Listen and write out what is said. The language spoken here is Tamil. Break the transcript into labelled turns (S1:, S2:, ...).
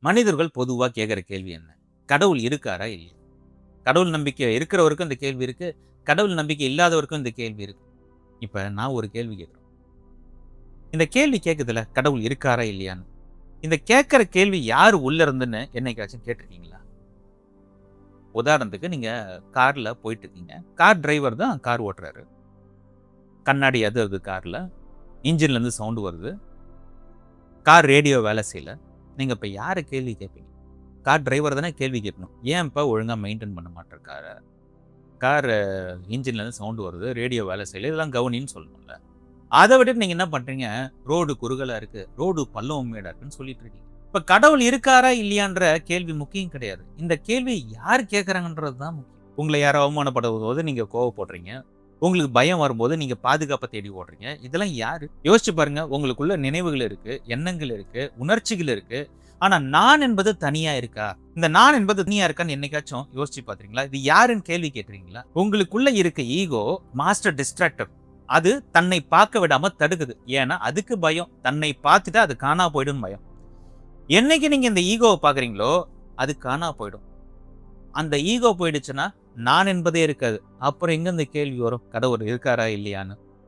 S1: மனிதர்கள் பொதுவா கேட்கிற கேள்வி என்ன? கடவுள் இருக்காரா? இல்லையா? கடவுள் நம்பிக்கை இருக்கிறவருக்கும் இந்த கேள்வி இருக்கு. கடவுள் நம்பிக்கை இல்லாதவருக்கும் இந்த கேள்வி இருக்கு. இப்ப நான் ஒரு கேள்வி கேட்கிறேன். இந்த கேள்வி கேட்குதுல்ல, கடவுள் இருக்காரா? இல்லையான்னு. இந்த கேட்கிற கேள்வி யார் உள்ள இருந்துன்னு என்னைக்காச்சும் கேட்டிருக்கீங்களா? உதாரணத்துக்கு நீங்க கார்ல போயிட்டு இருக்கீங்க. கார் டிரைவர் தான் கார் ஓட்டுறாரு. கண்ணாடி அது கார்ல. இன்ஜின்ல இருந்து சவுண்ட் வருது. கார் ரேடியோ வேலை செய்யல. நீங்க இப்ப யார கேள்வி கேட்பீங்க? கார் டிரைவர் தானே கேள்வி கேட்கணும். ஏன்பா ஒழுங்கா மெயின்டெயின் பண்ண மாட்ற கார? கார் இன்ஜின்லேருந்து சவுண்ட் வருது, ரேடியோ வேலை செய்யல. இதெல்லாம் கவனின்னு சொல்லணும்ல. அத விட்டுட்டு நீங்க என்ன பண்றீங்க? ரோடு குறுகலா இருக்கு, ரோடு பள்ளம் மேடா இருக்குன்னு சொல்லிட்டு இருக்கீங்க. இப்ப கடவுள் இருக்காரா? இல்லையான்ற கேள்வி முக்கியம் கிடையாது. இந்த கேள்வி யார் கேட்கறாங்கன்றது தான் முக்கியம். உங்கள யாரோ அவமானப்படும்போது நீங்க கோவப்படுறீங்க. உங்களுக்கு பயம் வரும்போது நீங்க பாதுகாப்ப தேடி ஓடுறீங்க. இதெல்லாம் யாரு? யோசிச்சு பாருங்க. உங்களுக்குள்ள நினைவுகள் இருக்கு, எண்ணங்கள் இருக்கு, உணர்ச்சிகள் இருக்கு. ஆனா நான் என்பது தனியா இருக்கா? இந்த நான் என்பது தனியா இருக்கான்னு என்னைக்காச்சும் யோசிச்சு பார்த்திருக்கீங்களா? இது யாருன்னு கேள்வி கேட்டிருக்கீங்களா? உங்களுக்குள்ள இருக்க ஈகோ மாஸ்டர் டிஸ்ட்ராக்டர். அது தன்னை பார்க்க விடாம தடுக்குது. ஏன்னா அதுக்கு பயம். தன்னை பார்த்துட்டா அது காணா போயிடும்னு பயம். என்னைக்கு நீங்க இந்த ஈகோவ பார்க்குறீங்களோ, அது காணா போயிடும். அந்த ஈகோ போயிடுச்சுன்னா, நான் என்பதே இருக்காது. அப்புறம் எங்க இந்த கேள்வி வரும்? கடவுள் இருக்காரா? இல்லையான்னு.